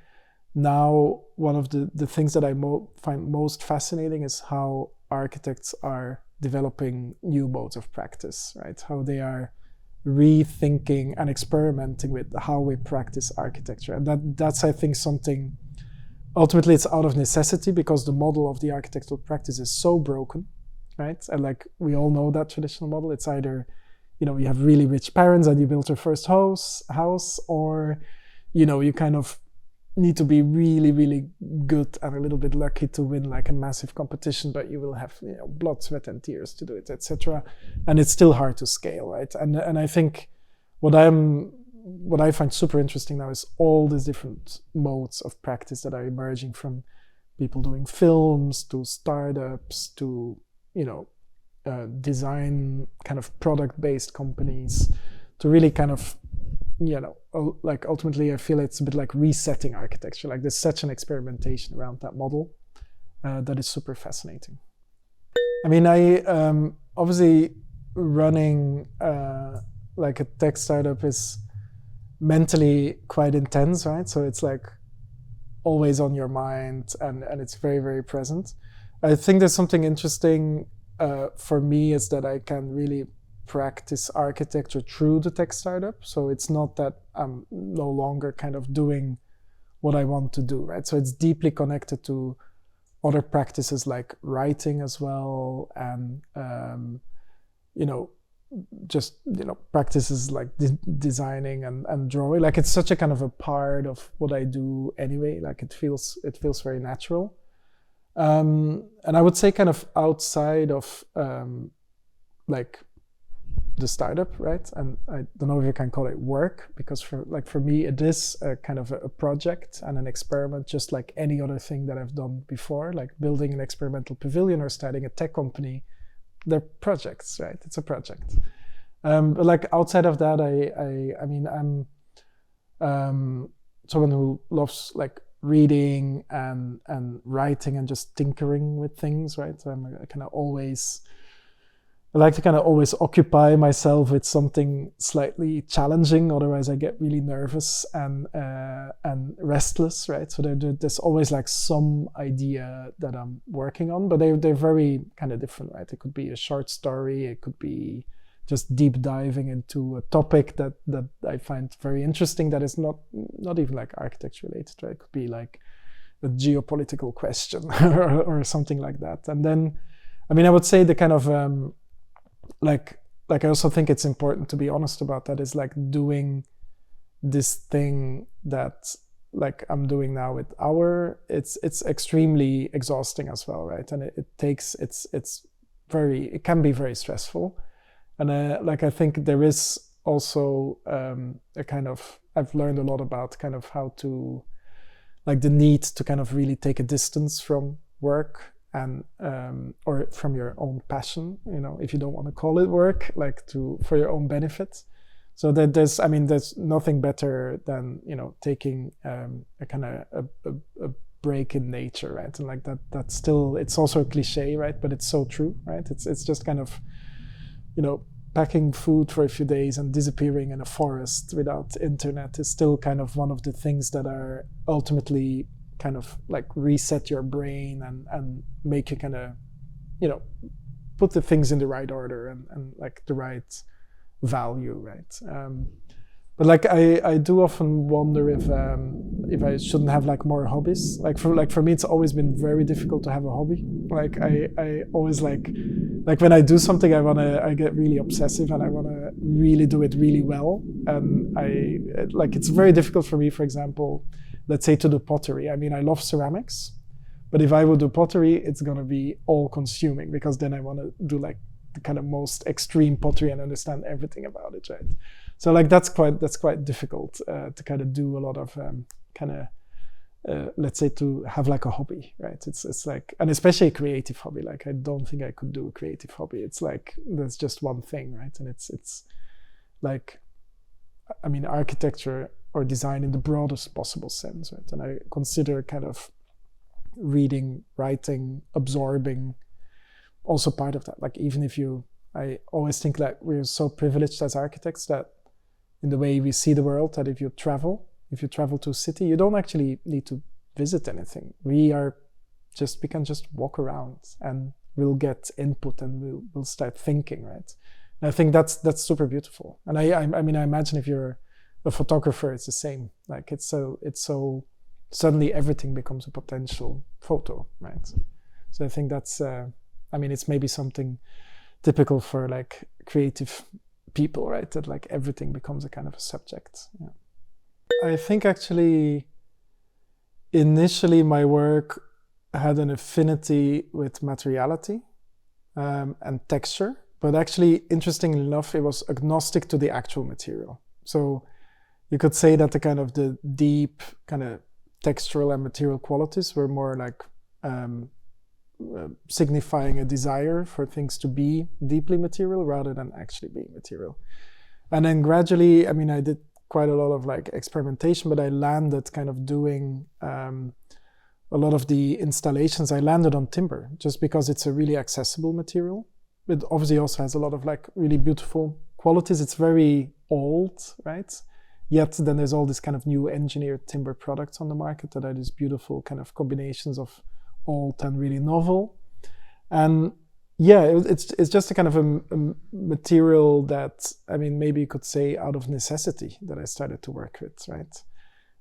now one of the things that I find most fascinating is how architects are developing new modes of practice, right? How they are rethinking and experimenting with how we practice architecture. And that's I think something, ultimately it's out of necessity, because the model of the architectural practice is so broken, right? And like we all know that traditional model, it's either, you have really rich parents and you build your first house, or, you kind of need to be really, really good and a little bit lucky to win like a massive competition, but you will have blood, sweat and tears to do it, etc. And it's still hard to scale, right? And I think what I find super interesting now is all these different modes of practice that are emerging, from people doing films to startups to design kind of product-based companies, to really kind of like ultimately I feel it's a bit like resetting architecture. Like there's such an experimentation around that model that is super fascinating. I mean, I obviously running like a tech startup is mentally quite intense, right? So it's like always on your mind, and it's very, very present. I think there's something interesting for me is that I can really practice architecture through the tech startup. So it's not that I'm no longer kind of doing what I want to do, right? So it's deeply connected to other practices like writing as well, and practices like designing and drawing. Like it's such a kind of a part of what I do anyway. Like it feels very natural. And I would say kind of outside of like the startup, right? And I don't know if you can call it work, because for me it is a kind of a project and an experiment, just like any other thing that I've done before, like building an experimental pavilion or starting a tech company. They're projects, right? It's a project. But like outside of that, I mean, I'm someone who loves like reading and writing and just tinkering with things, right? So I like to kind of always occupy myself with something slightly challenging. Otherwise, I get really nervous and restless, right? So there's always like some idea that I'm working on, but they're very kind of different, right? It could be a short story. It could be just deep diving into a topic that I find very interesting that is not even like architecture related, right? It could be like a geopolitical question or something like that. And then, I mean, I would say the kind of like I also think it's important to be honest about that, is like doing this thing that like I'm doing now with AUAR, it's extremely exhausting as well, right? And it can be very stressful. And like I think there is also a kind of, I've learned a lot about kind of how to, like the need to kind of really take a distance from work and or from your own passion, you know, if you don't want to call it work, like for your own benefit. So that there's nothing better than, you know, taking a kind of a break in nature, right? And like that's still, it's also a cliche, right? But it's so true, right? It's just kind of, you know, packing food for a few days and disappearing in a forest without internet is still kind of one of the things that are ultimately kind of like reset your brain and make you kind of, you know, put the things in the right order and like the right value, right? But like I do often wonder if I shouldn't have like more hobbies. Like for me, it's always been very difficult to have a hobby. Like I always like when I do something, I get really obsessive and I wanna really do it really well. And it's very difficult for me, for example, let's say to do pottery. I mean, I love ceramics, but if I would do pottery, it's gonna be all consuming, because then I wanna do like the kind of most extreme pottery and understand everything about it, right? So like that's quite difficult to kind of do a lot of let's say to have like a hobby, right? It's like, and especially a creative hobby. Like I don't think I could do a creative hobby. It's like there's just one thing, right? And it's like, I mean, architecture or design in the broadest possible sense, right? And I consider kind of reading, writing, absorbing also part of that. Like even if I always think that we're so privileged as architects that in the way we see the world, that if you travel to a city, you don't actually need to visit anything. We can just walk around and we'll get input and we'll start thinking, right? And I think that's super beautiful. And I mean, I imagine if you're a photographer, it's the same. Like it's so suddenly everything becomes a potential photo, right? So I think that's, I mean, it's maybe something typical for like creative people, right? That like everything becomes a kind of a subject. Yeah. I think actually initially my work had an affinity with materiality and texture, but actually interestingly enough, it was agnostic to the actual material. So you could say that the deep kind of textural and material qualities were more like signifying a desire for things to be deeply material rather than actually being material. And then gradually, I mean, I did quite a lot of like experimentation, but I landed kind of doing a lot of the installations. I landed on timber just because it's a really accessible material. It obviously also has a lot of like really beautiful qualities. It's very old, right? Yet then there's all this kind of new engineered timber products on the market that are these beautiful kind of combinations of old and really novel. And yeah, it's just a kind of a material that, I mean, maybe you could say out of necessity that I started to work with, right?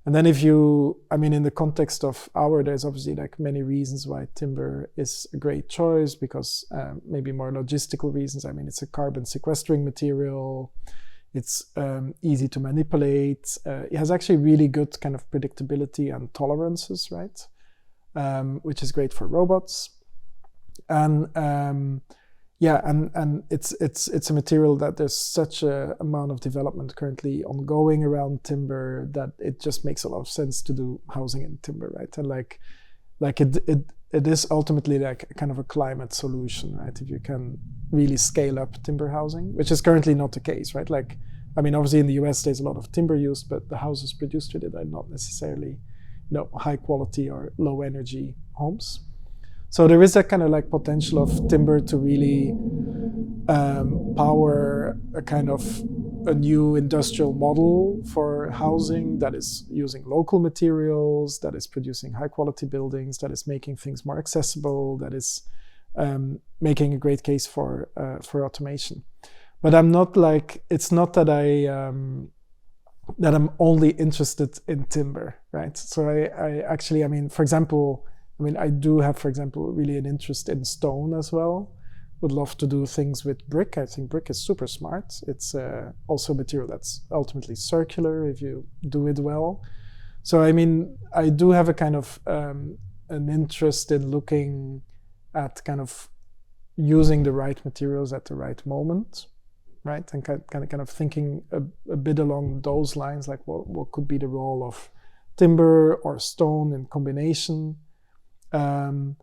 And then I mean, in the context of AUAR, there's obviously like many reasons why timber is a great choice, because maybe more logistical reasons. I mean, it's a carbon sequestering material. It's easy to manipulate. It has actually really good kind of predictability and tolerances, right? Which is great for robots. And yeah, and it's a material that there's such a amount of development currently ongoing around timber that it just makes a lot of sense to do housing in timber, right? And like it is ultimately like a kind of a climate solution, right? If you can really scale up timber housing, which is currently not the case, right? Like, I mean, obviously in the US there's a lot of timber use, but the houses produced with it are not necessarily, high quality or low energy homes. So there is that kind of like potential of timber to really power a kind of a new industrial model for housing that is using local materials, that is producing high quality buildings, that is making things more accessible, that is making a great case for automation. But I'm not like, it's not that that I'm only interested in timber, right? So I actually, I mean, for example, I do have, for example, really an interest in stone as well. Would love to do things with brick. I think brick is super smart. It's also a material that's ultimately circular if you do it well. So, I mean, I do have a kind of an interest in looking at kind of using the right materials at the right moment, right? And kind of thinking a bit along those lines, like what could be the role of timber or stone in combination. And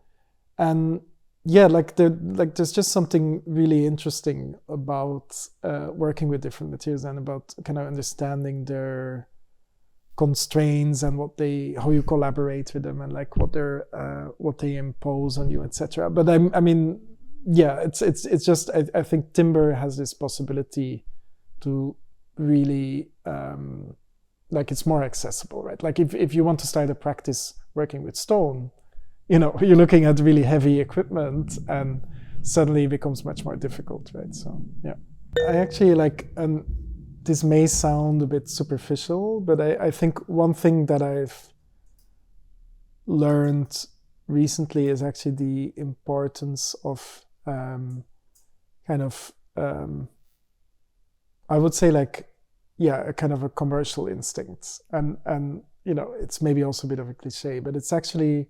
yeah, there's just something really interesting about working with different materials and about kind of understanding their constraints and how you collaborate with them and like what they impose on you, etc. But I mean, yeah, it's just I think timber has this possibility to really like it's more accessible, right? Like if you want to start a practice working with stone, you're looking at really heavy equipment and suddenly it becomes much more difficult, right? So, yeah. I actually like, and this may sound a bit superficial, but I think one thing that I've learned recently is actually the importance of kind of, I would say like, yeah, a kind of a commercial instinct. And it's maybe also a bit of a cliche, but it's actually,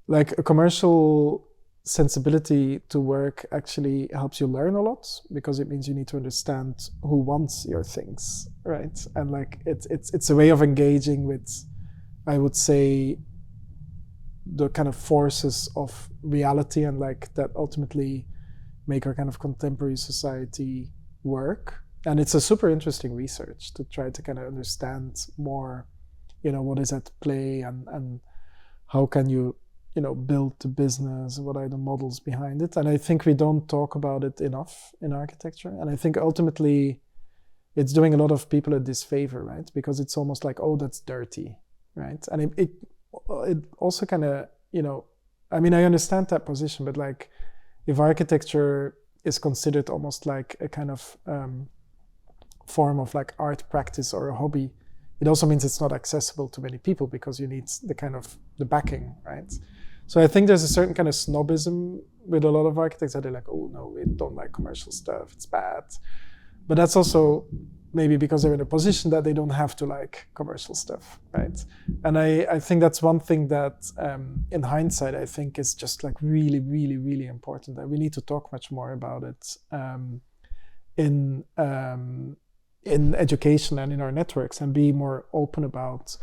like a commercial sensibility to work actually helps you learn a lot because it means you need to understand who wants your things, right? And like it's a way of engaging with, I would say, the kind of forces of reality and like that ultimately make our kind of contemporary society work. And it's a super interesting research to try to kind of understand more, what is at play and how can you build the business, what are the models behind it. And I think we don't talk about it enough in architecture. And I think ultimately it's doing a lot of people a disfavor, right? Because it's almost like, oh, that's dirty, right? And it also kind of, I mean, I understand that position, but like if architecture is considered almost like a kind of form of like art practice or a hobby, it also means it's not accessible to many people because you need the backing, right? So I think there's a certain kind of snobism with a lot of architects that they're like, oh no, we don't like commercial stuff, it's bad. But that's also maybe because they're in a position that they don't have to like commercial stuff, right? And I think that's one thing that in hindsight, I think is just like really, really, really important that we need to talk much more about it in education and in our networks and be more open about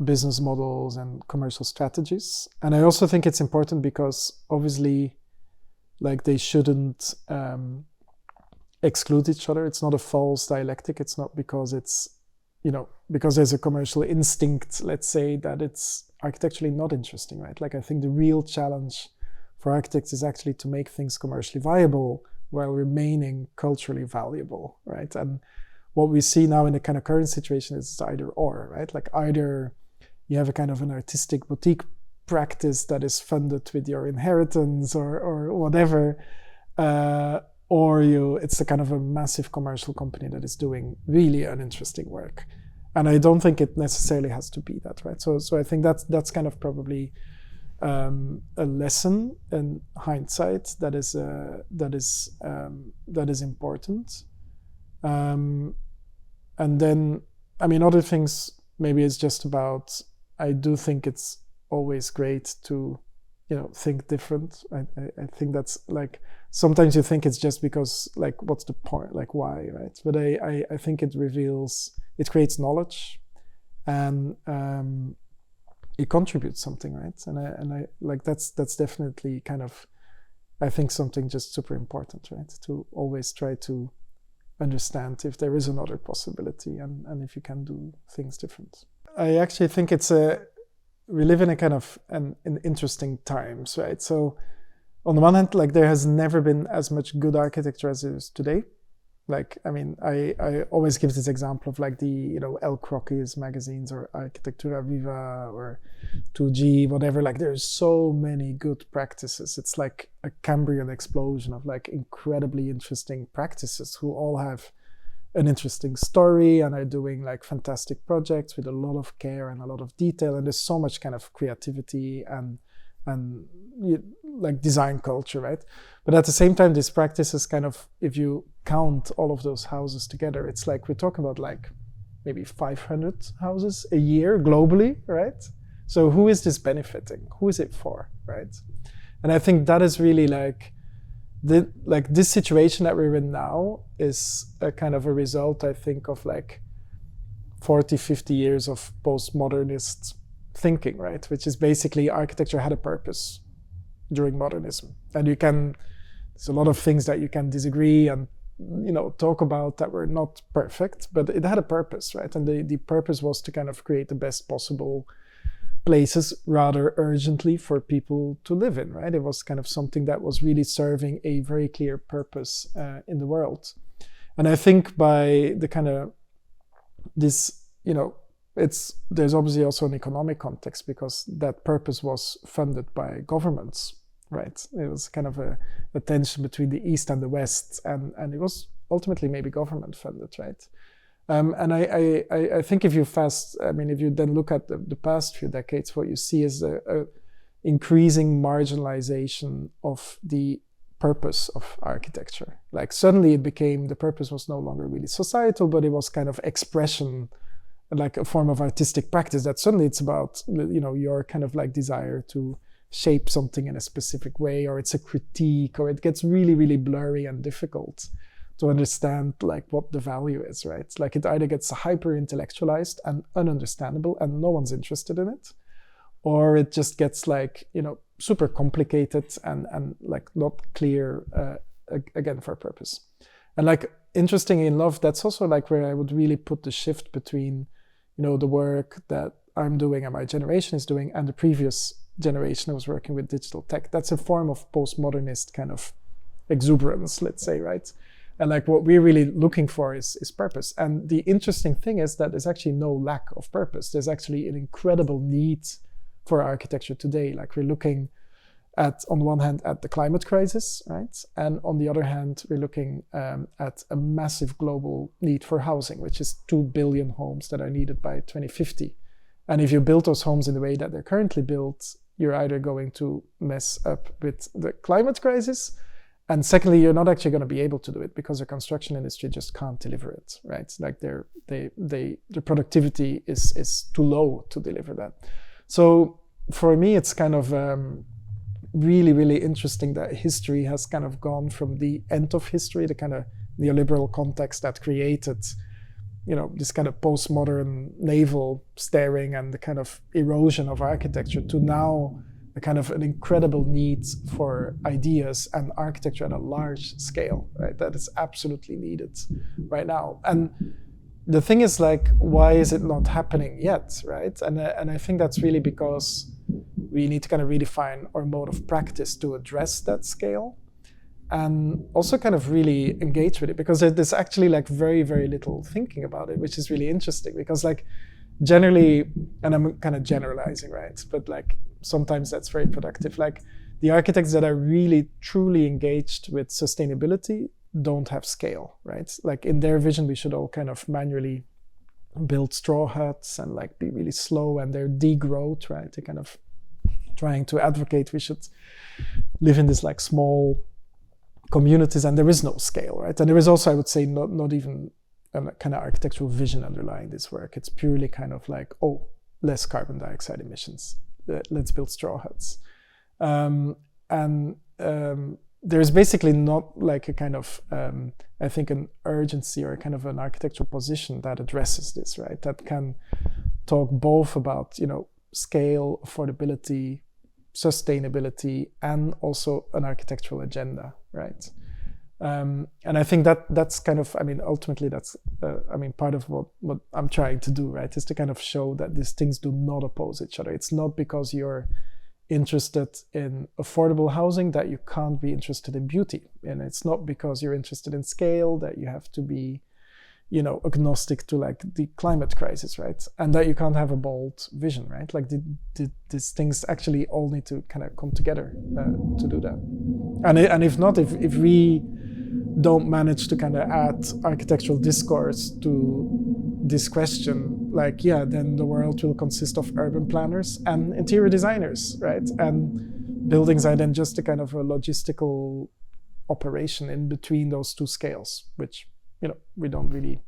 business models and commercial strategies. And I also think it's important because obviously like they shouldn't exclude each other. It's not a false dialectic. It's not because it's, because there's a commercial instinct, let's say, that it's architecturally not interesting, right? Like I think the real challenge for architects is actually to make things commercially viable while remaining culturally valuable, right? And what we see now in the kind of current situation is it's either or, right? Like either you have a kind of an artistic boutique practice that is funded with your inheritance or whatever, or it's a kind of a massive commercial company that is doing really uninteresting work. And I don't think it necessarily has to be that, right? So I think that's kind of probably a lesson in hindsight that is important. And then, I mean, other things maybe it's just about, I do think it's always great to, think different. I think that's like, sometimes you think it's just because like, what's the point, like why, right? But I think it creates knowledge, and it contributes something, right? And I like, that's definitely kind of, I think, something just super important, right? To always try to understand if there is another possibility, and if you can do things different. I actually think we live in a kind of an interesting times, right? So on the one hand, like, there has never been as much good architecture as there is today. Like, I mean, I always give this example of like the, El Croquis magazines, or Arquitectura Viva, or 2G, whatever. Like, there's so many good practices. It's like a Cambrian explosion of like incredibly interesting practices who all have an interesting story and are doing like fantastic projects with a lot of care and a lot of detail. And there's so much kind of creativity and like design culture, right? But at the same time, this practice is kind of, if you count all of those houses together, it's like we're talking about like maybe 500 houses a year globally, right? So who is this benefiting? Who is it for, right? And I think that is really like, this situation that we're in now is a kind of a result, I think, of like 40, 50 years of postmodernist thinking, right? Which is basically, architecture had a purpose during modernism. And there's a lot of things that you can disagree and, talk about that were not perfect, but it had a purpose, right? And the purpose was to kind of create the best possible places rather urgently for people to live in, right? It was kind of something that was really serving a very clear purpose in the world. And I think by the kind of this, there's obviously also an economic context, because that purpose was funded by governments, right? It was kind of a tension between the East and the West, and it was ultimately maybe government funded, right? And I think if you then look at the past few decades, what you see is a increasing marginalization of the purpose of architecture. Like, suddenly the purpose was no longer really societal, but it was kind of expression, like a form of artistic practice, that suddenly it's about, your kind of like desire to shape something in a specific way, or it's a critique, or it gets really, really blurry and difficult to understand like what the value is, right? Like, it either gets hyper intellectualized and ununderstandable and no one's interested in it, or it just gets like, super complicated and like not clear, again, for purpose. And like, interestingly enough, that's also like where I would really put the shift between, the work that I'm doing and my generation is doing, and the previous generation who was working with digital tech. That's a form of postmodernist kind of exuberance, let's say, right? And like, what we're really looking for is purpose. And the interesting thing is that there's actually no lack of purpose. There's actually an incredible need for architecture today. Like, we're looking at, on the one hand, at the climate crisis, right? And on the other hand, we're looking at a massive global need for housing, which is 2 billion homes that are needed by 2050. And if you build those homes in the way that they're currently built, you're either going to mess up with the climate crisis, and secondly, you're not actually going to be able to do it because the construction industry just can't deliver it, right? Like, the productivity is too low to deliver that. So for me, it's kind of really, really interesting that history has kind of gone from the end of history, the kind of neoliberal context that created, this kind of postmodern navel staring and the kind of erosion of architecture, to now a kind of an incredible need for ideas and architecture at a large scale, right? That is absolutely needed right now. And the thing is, like, why is it not happening yet, right? And I think that's really because we need to kind of redefine our mode of practice to address that scale, and also kind of really engage with it, because there's actually like very, very little thinking about it, which is really interesting. Because like, generally, and I'm kind of generalizing, right? But like, sometimes that's very productive. Like, the architects that are really truly engaged with sustainability don't have scale, right? Like, in their vision, we should all kind of manually build straw huts and like be really slow, and they're degrowth, right? They're kind of trying to advocate we should live in this like small communities, and there is no scale, right? And there is also, I would say, not even a kind of architectural vision underlying this work. It's purely kind of like, less carbon dioxide emissions. Let's build straw huts. There's basically not like a kind of, I think, an urgency or kind of an architectural position that addresses this, right? That can talk both about, scale, affordability, sustainability, and also an architectural agenda, right? And I think that's kind of, ultimately that's, part of what I'm trying to do, right? Is to kind of show that these things do not oppose each other. It's not because you're interested in affordable housing that you can't be interested in beauty. And it's not because you're interested in scale that you have to be, agnostic to like the climate crisis, right? And that you can't have a bold vision, right? Like these things actually all need to kind of come together to do that. And if not, if we don't manage to kind of add architectural discourse to this question, then the world will consist of urban planners and interior designers, right? And buildings are then just a kind of a logistical operation in between those two scales, which, we don't really,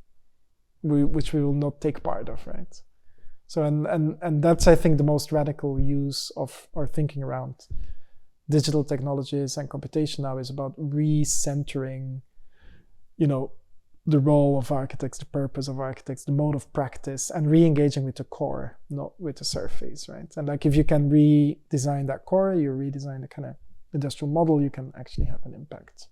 which we will not take part of, right? So, and that's, I think, the most radical use of our thinking around digital technologies and computation now is about recentering, the role of architects, the purpose of architects, the mode of practice, and re-engaging with the core, not with the surface, right? And like if you can redesign that core, you redesign the kind of industrial model, you can actually have an impact.